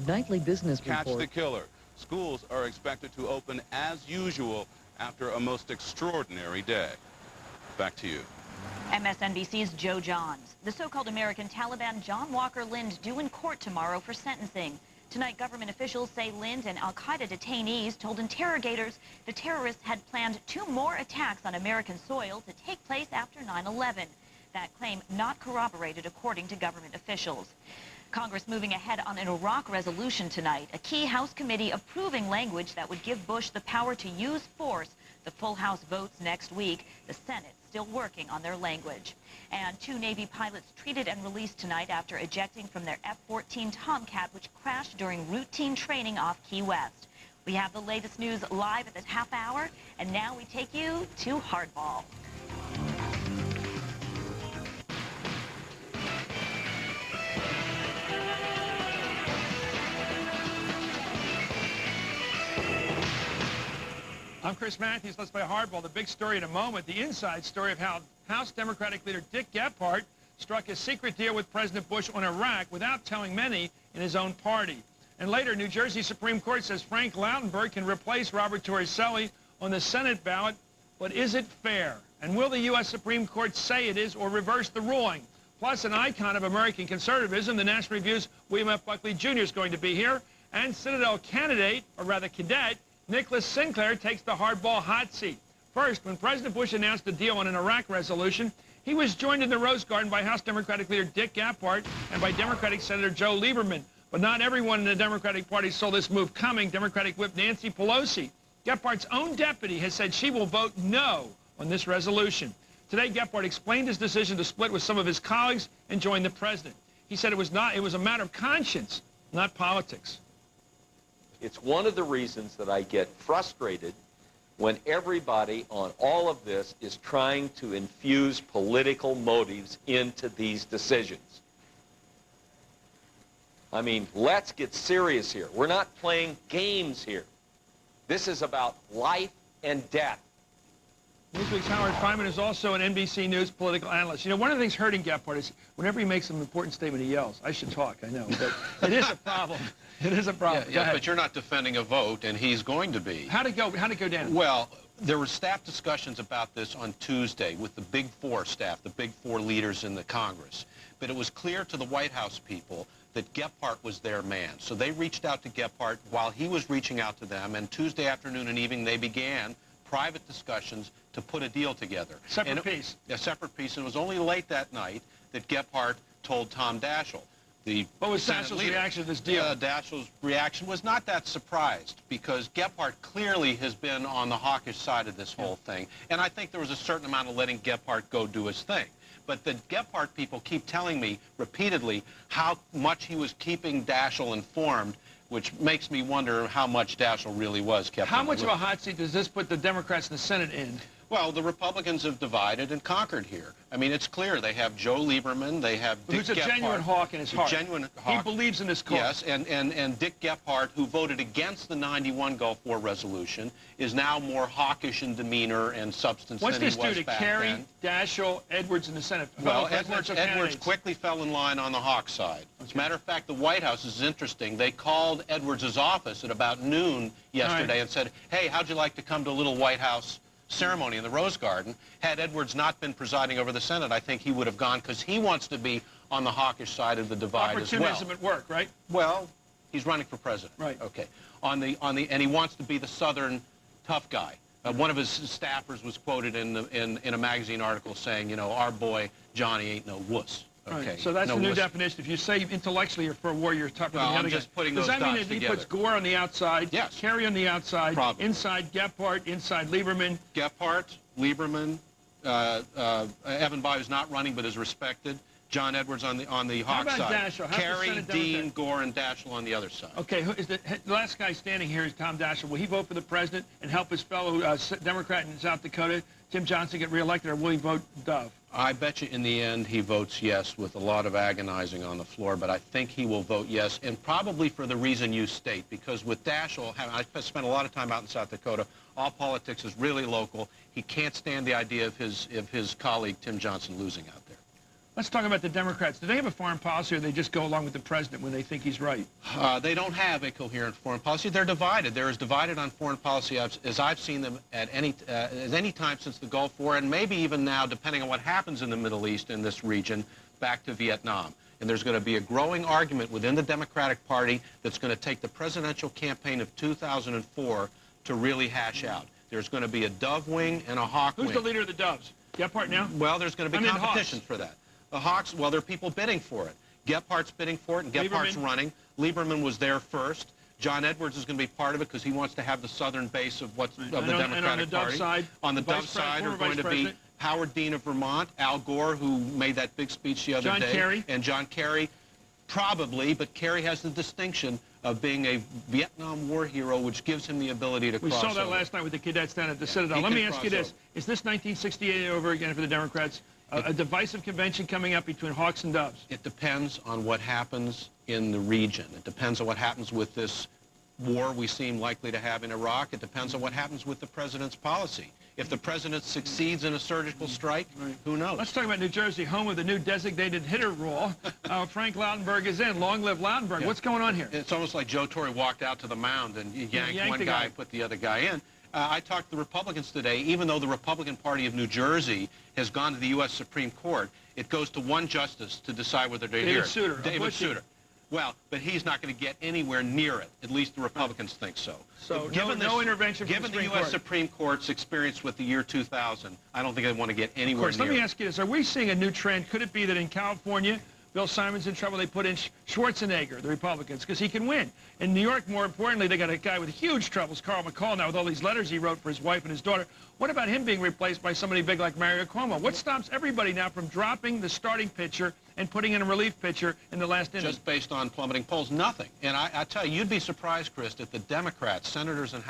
nightly business report. Catch the killer. Schools are expected to open as usual after a most extraordinary day. Back to you. MSNBC's Joe Johns. The so-called American Taliban John Walker Lind due in court tomorrow for sentencing. Tonight, government officials say Lind and al-Qaeda detainees told interrogators the terrorists had planned 2 more attacks on American soil to take place after 9/11. That claim not corroborated according to government officials. Congress moving ahead on an Iraq resolution tonight, a key House committee approving language that would give Bush the power to use force. The full House votes next week. The Senate still working on their language. And 2 Navy pilots treated and released tonight after ejecting from their F-14 Tomcat, which crashed during routine training off Key West. We have the latest news live at this half hour, and now we take you to Hardball. I'm Chris Matthews. Let's play Hardball. The big story in a moment, the inside story of how House Democratic leader Dick Gephardt struck a secret deal with President Bush on Iraq without telling many in his own party. And later, New Jersey Supreme Court says Frank Lautenberg can replace Robert Torricelli on the Senate ballot, but is it fair? And will the U.S. Supreme Court say it is or reverse the ruling? Plus, an icon of American conservatism, the National Review's William F. Buckley Jr. is going to be here, and Citadel candidate, or rather cadet, Nicholas Sinclair takes the hardball hot seat. First, when President Bush announced the deal on an Iraq resolution, he was joined in the Rose Garden by House Democratic leader Dick Gephardt and by Democratic Senator Joe Lieberman. But not everyone in the Democratic Party saw this move coming. Democratic Whip Nancy Pelosi, Gephardt's own deputy, has said she will vote no on this resolution. Today, Gephardt explained his decision to split with some of his colleagues and join the president. He said it was a matter of conscience, not politics. It's one of the reasons that I get frustrated when everybody on all of this is trying to infuse political motives into these decisions. I mean, let's get serious here. We're not playing games here. This is about life and death. Newsweek's Howard Fineman is also an NBC News political analyst. You know, one of the things hurting Gephardt is whenever he makes an important statement, he yells. I should talk, I know, but it is a problem. It is a problem. Yeah, but you're not defending a vote, and he's going to be. How'd it go down? Well, there were staff discussions about this on Tuesday with the Big Four staff, the Big Four leaders in the Congress. But it was clear to the White House people that Gephardt was their man. So they reached out to Gephardt while he was reaching out to them, and Tuesday afternoon and evening they began private discussions to put a deal together. Separate piece. A separate piece, and it was only late that night that Gephardt told Tom Daschle, what was Daschle's reaction to this deal? Daschle's reaction was not that surprised, because Gephardt clearly has been on the hawkish side of this whole thing, and I think there was a certain amount of letting Gephardt go do his thing. But the Gephardt people keep telling me repeatedly how much he was keeping Daschle informed, which makes me wonder how much Daschle really was kept. How much of a hot seat does this put the Democrats in the Senate in? Well, the Republicans have divided and conquered here. I mean, it's clear. They have Joe Lieberman, they have Dick Gephardt. Who's a genuine hawk in his heart. Genuine hawk. He believes in this cause. Yes, and Dick Gephardt, who voted against the 91 Gulf War resolution, is now more hawkish in demeanor and substance than he was back then. What's this do to Kerry, Daschle, Edwards in the Senate? Well, Edwards quickly fell in line on the hawk side. As a matter of fact, the White House is interesting. They called Edwards' office at about noon yesterday and said, hey, how'd you like to come to a little White House ceremony in the Rose Garden? Had Edwards not been presiding over the Senate, I think he would have gone, because he wants to be on the hawkish side of the divide as well. Opportunism at work, right? Well, he's running for president. Right. Okay. And he wants to be the Southern tough guy. One of his staffers was quoted in a magazine article saying, you know, our boy Johnny ain't no wuss. Okay. Right. So that's the new definition. If you say intellectually you're for a war, you're tougher than the other I'm just putting those does that mean dots that he together. puts Gore on the outside, yes, Kerry on the outside, probably, inside Gephardt, inside Lieberman? Gephardt, Lieberman, Evan Bayh's not running but is respected. John Edwards on the hawk side. Daschle? Kerry, Dean, Gore, and Daschle on the other side. Okay, the last guy standing here is Tom Daschle. Will he vote for the president and help his fellow Democrat in South Dakota, Tim Johnson, get reelected, or will he vote Dove? I bet you in the end he votes yes with a lot of agonizing on the floor, but I think he will vote yes, and probably for the reason you state, because with Daschle, I spent a lot of time out in South Dakota, all politics is really local. He can't stand the idea of his colleague Tim Johnson losing out there. Let's talk about the Democrats. Do they have a foreign policy, or they just go along with the president when they think he's right? They don't have a coherent foreign policy. They're divided. They're as divided on foreign policy as I've seen them at any time since the Gulf War, and maybe even now, depending on what happens in the Middle East, in this region, back to Vietnam. And there's going to be a growing argument within the Democratic Party that's going to take the presidential campaign of 2004 to really hash out. There's going to be a dove wing and a hawk wing. Who's the leader of the Doves? Gephardt now? Well, there's going to be competition for that. The Hawks, well, there are people bidding for it. Gephardt's bidding for it, and Gephardt's running. Lieberman was there first. John Edwards is going to be part of it because he wants to have the southern base of the Democratic Party. On the Dove side are going to be Howard Dean of Vermont, Al Gore, who made that big speech the other day. John Kerry. And John Kerry, probably, but Kerry has the distinction of being a Vietnam War hero, which gives him the ability to cross over. We saw that last night with the cadets down at the Citadel. Let me ask you this. Is this 1968 over again for the Democrats? A divisive convention coming up between Hawks and Doves? It depends on what happens in the region. It depends on what happens with this war we seem likely to have in Iraq. It depends on what happens with the president's policy. If the president succeeds in a surgical strike, who knows? Let's talk about New Jersey, home of the new designated hitter rule. Frank Lautenberg is in. Long live Lautenberg. Yeah. What's going on here? It's almost like Joe Torre walked out to the mound and yanked one guy and put the other guy in. I talked to the Republicans today. Even though the Republican Party of New Jersey has gone to the U.S. Supreme Court, it goes to one justice to decide whether to hear it. David Souter. Well, but he's not going to get anywhere near it. At least the Republicans think so. So no intervention from the U.S. Supreme Court's experience with the year 2000, I don't think they want to get anywhere near it. Of course, let me ask you this. Are we seeing a new trend? Could it be that in California, Bill Simon's in trouble, they put in Schwarzenegger, the Republicans, because he can win. In New York, more importantly, they got a guy with huge troubles, Carl McCall, now with all these letters he wrote for his wife and his daughter. What about him being replaced by somebody big like Mario Cuomo? What stops everybody now from dropping the starting pitcher and putting in a relief pitcher in the last inning? Just based on plummeting polls, nothing. And I tell you, you'd be surprised, Chris, if the Democrats, senators and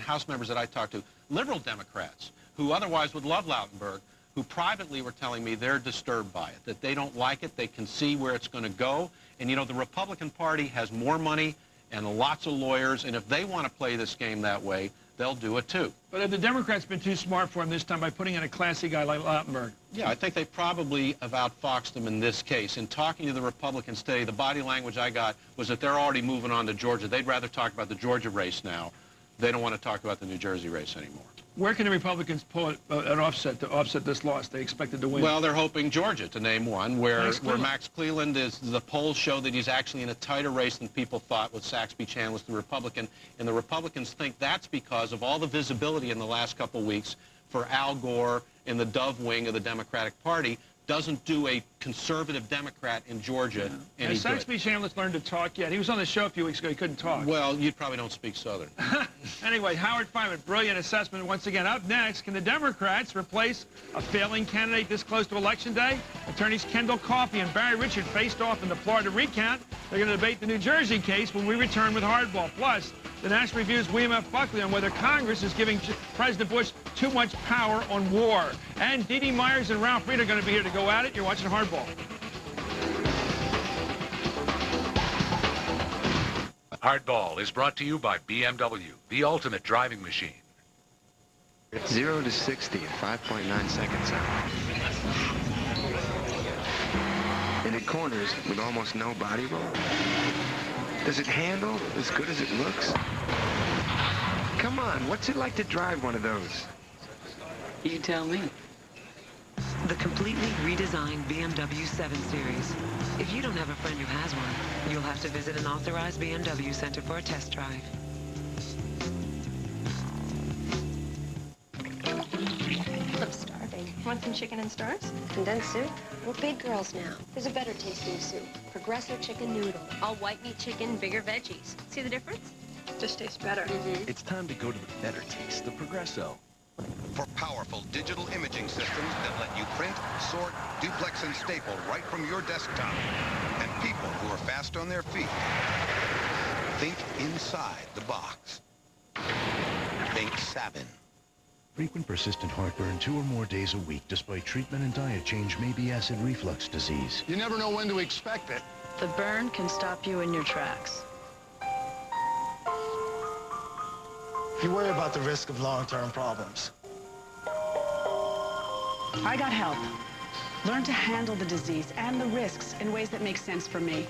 House members that I talked to, liberal Democrats, who otherwise would love Lautenberg, who privately were telling me they're disturbed by it, that they don't like it, they can see where it's going to go. And, you know, the Republican Party has more money and lots of lawyers, and if they want to play this game that way, they'll do it too. But have the Democrats been too smart for him this time by putting in a classy guy like Lautenberg? Yeah, I think they probably have outfoxed him in this case. In talking to the Republicans today, the body language I got was that they're already moving on to Georgia. They'd rather talk about the Georgia race now. They don't want to talk about the New Jersey race anymore. Where can the Republicans pull an offset to offset this loss they expected to win? Well, they're hoping Georgia, to name one, where Max Cleland is. The polls show that he's actually in a tighter race than people thought with Saxby Chambliss, the Republican. And the Republicans think that's because of all the visibility in the last couple of weeks for Al Gore in the Dove wing of the Democratic Party. Doesn't do a conservative Democrat in Georgia any Has Saxby Chambliss learned to talk yet? He was on the show a few weeks ago. He couldn't talk. Well, you probably don't speak Southern. Anyway, Howard Fineman, brilliant assessment once again. Up next, can the Democrats replace a failing candidate this close to Election Day? Attorneys Kendall Coffey and Barry Richard faced off in the Florida recount. They're going to debate the New Jersey case when we return with Hardball. Plus, the National Review's William F. Buckley on whether Congress is giving President Bush too much power on war. And Dee Dee Myers and Ralph Reed are going to be here to go at it. You're watching Hardball. Hardball is brought to you by BMW, the ultimate driving machine. 0 to 60 in 5.9 seconds. And it corners with almost no body roll. Does it handle as good as it looks? Come on, what's it like to drive one of those? You tell me. The completely redesigned BMW 7 Series. If you don't have a friend who has one, you'll have to visit an authorized BMW center for a test drive. I'm starving. Want some chicken and stars? Condensed soup? We're big girls now. There's a better tasting soup. Progresso chicken noodle. All white meat chicken, bigger veggies. See the difference? Just tastes better. It's time to go to the better taste, the Progresso. For powerful digital imaging systems that let you print, sort, duplex, and staple right from your desktop. And people who are fast on their feet. Think inside the box. Think Sabin. Frequent persistent heartburn 2 or more days a week despite treatment and diet change may be acid reflux disease. You never know when to expect it. The burn can stop you in your tracks. You worry about the risk of long-term problems. I got help. Learn to handle the disease and the risks in ways that make sense for me.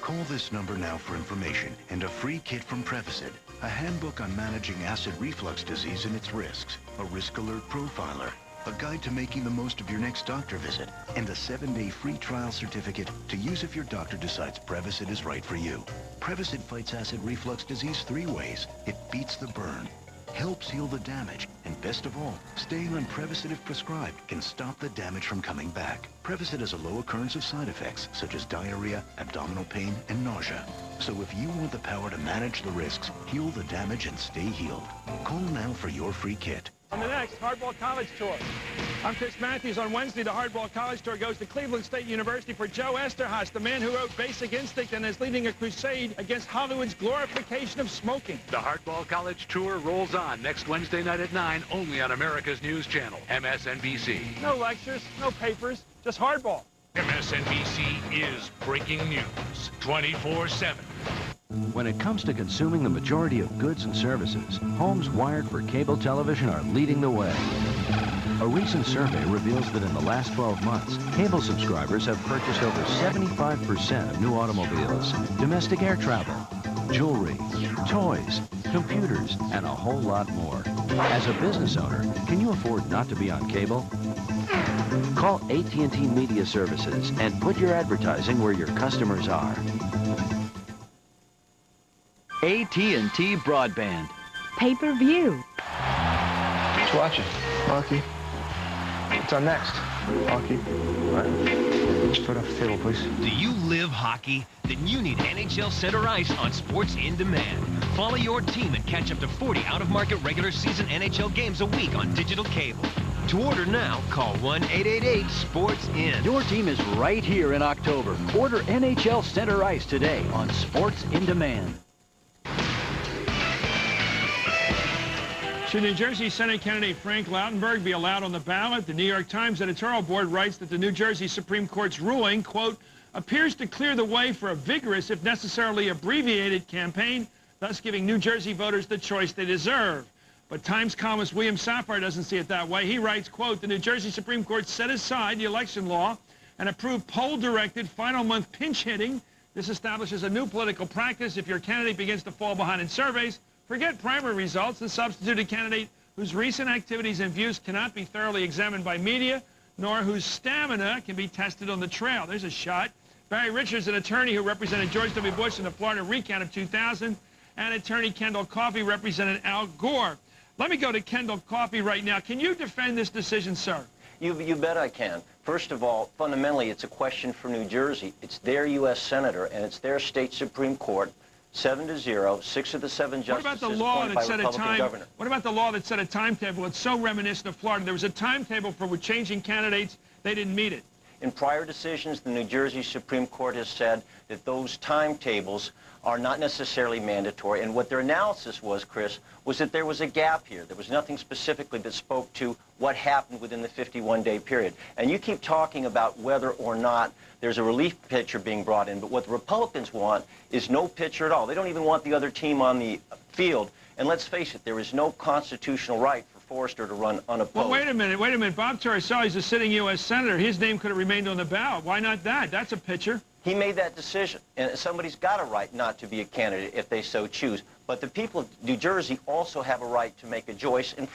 Call this number now for information and a free kit from Prevacid, a handbook on managing acid reflux disease and its risks, a risk alert profiler, a guide to making the most of your next doctor visit, and a 7-day free trial certificate to use if your doctor decides Prevacid is right for you. Prevacid fights acid reflux disease 3 ways. It beats the burn, helps heal the damage, and best of all, staying on Prevacid if prescribed can stop the damage from coming back. Prevacid has a low occurrence of side effects such as diarrhea, abdominal pain, and nausea. So if you want the power to manage the risks, heal the damage, and stay healed, call now for your free kit. On the next Hardball College Tour. I'm Chris Matthews. On Wednesday, the Hardball College Tour goes to Cleveland State University for Joe Esterhaus, the man who wrote Basic Instinct and is leading a crusade against Hollywood's glorification of smoking. The Hardball College Tour rolls on next Wednesday night at 9, only on America's news channel, MSNBC. No lectures, no papers, just hardball. MSNBC is breaking news 24/7. When it comes to consuming the majority of goods and services, homes wired for cable television are leading the way. A recent survey reveals that in the last 12 months, cable subscribers have purchased over 75% of new automobiles, domestic air travel, jewelry, toys, computers, and a whole lot more. As a business owner, can you afford not to be on cable? Call AT&T Media Services and put your advertising where your customers are. AT&T Broadband. Pay-per-view. Who's watching? Hockey. What's on next? Hockey. All right. Just put it off the table, please. Do you live hockey? Then you need NHL Center Ice on Sports In Demand. Follow your team and catch up to 40 out-of-market regular season NHL games a week on digital cable. To order now, call 1-888-SPORTS-IN. Your team is right here in October. Order NHL Center Ice today on Sports In Demand. Should New Jersey Senate candidate Frank Lautenberg be allowed on the ballot? The New York Times editorial board writes that the New Jersey Supreme Court's ruling, quote, appears to clear the way for a vigorous, if necessarily abbreviated, campaign, thus giving New Jersey voters the choice they deserve. But Times columnist William Safire doesn't see it that way. He writes, quote, the New Jersey Supreme Court set aside the election law and approved poll-directed final month pinch hitting. This establishes a new political practice. If your candidate begins to fall behind in surveys, forget primary results and substitute a candidate whose recent activities and views cannot be thoroughly examined by media, nor whose stamina can be tested on the trail. There's a shot. Barry Richards, an attorney who represented George W. Bush in the Florida recount of 2000, and attorney Kendall Coffey represented Al Gore. Let me go to Kendall Coffey right now. Can you defend this decision, sir? You bet I can. First of all, fundamentally, it's a question for New Jersey. It's their U.S. Senator, and it's their state Supreme Court. 7-0, 6 of the 7 justices. What about the law that set a time? Governor. What about the law that set a timetable? It's so reminiscent of Florida. There was a timetable for changing candidates. They didn't meet it. In prior decisions, the New Jersey Supreme Court has said that those timetables are not necessarily mandatory. And what their analysis was, Chris, was that there was a gap here. There was nothing specifically that spoke to what happened within the 51-day period. And you keep talking about whether or not there's a relief pitcher being brought in. But what the Republicans want is no pitcher at all. They don't even want the other team on the field. And let's face it, there is no constitutional right for Forrester to run unopposed. Well, wait a minute. Bob Torricelli is a sitting U.S. Senator. His name could have remained on the ballot. Why not that? That's a pitcher. He made that decision, and somebody's got a right not to be a candidate if they so choose. But the people of New Jersey also have a right to make a choice, and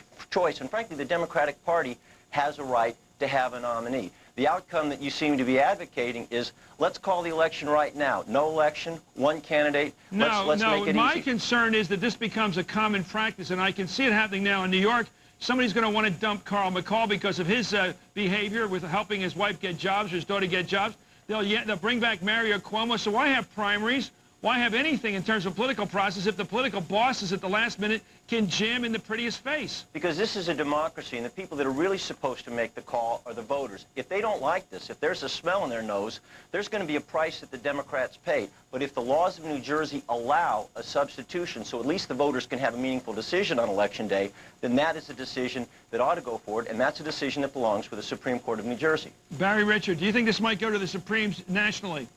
frankly, the Democratic Party has a right to have a nominee. The outcome that you seem to be advocating is, let's call the election right now. No election, one candidate. Let's make it my easy. concern is that this becomes a common practice, and I can see it happening now in New York. Somebody's going to want to dump Carl McCall because of his behavior with helping his wife get jobs or his daughter get jobs. They'll bring back Mario Cuomo. So why have primaries? Why have anything in terms of political process if the political bosses at the last minute can jam in the prettiest face? Because this is a democracy, and the people that are really supposed to make the call are the voters. If they don't like this, if there's a smell in their nose, there's going to be a price that the Democrats pay. But if the laws of New Jersey allow a substitution so at least the voters can have a meaningful decision on Election Day, then that is a decision that ought to go forward, and that's a decision that belongs with the Supreme Court of New Jersey. Barry Richard, do you think this might go to the Supremes nationally?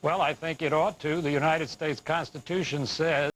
Well, I think it ought to. The United States Constitution says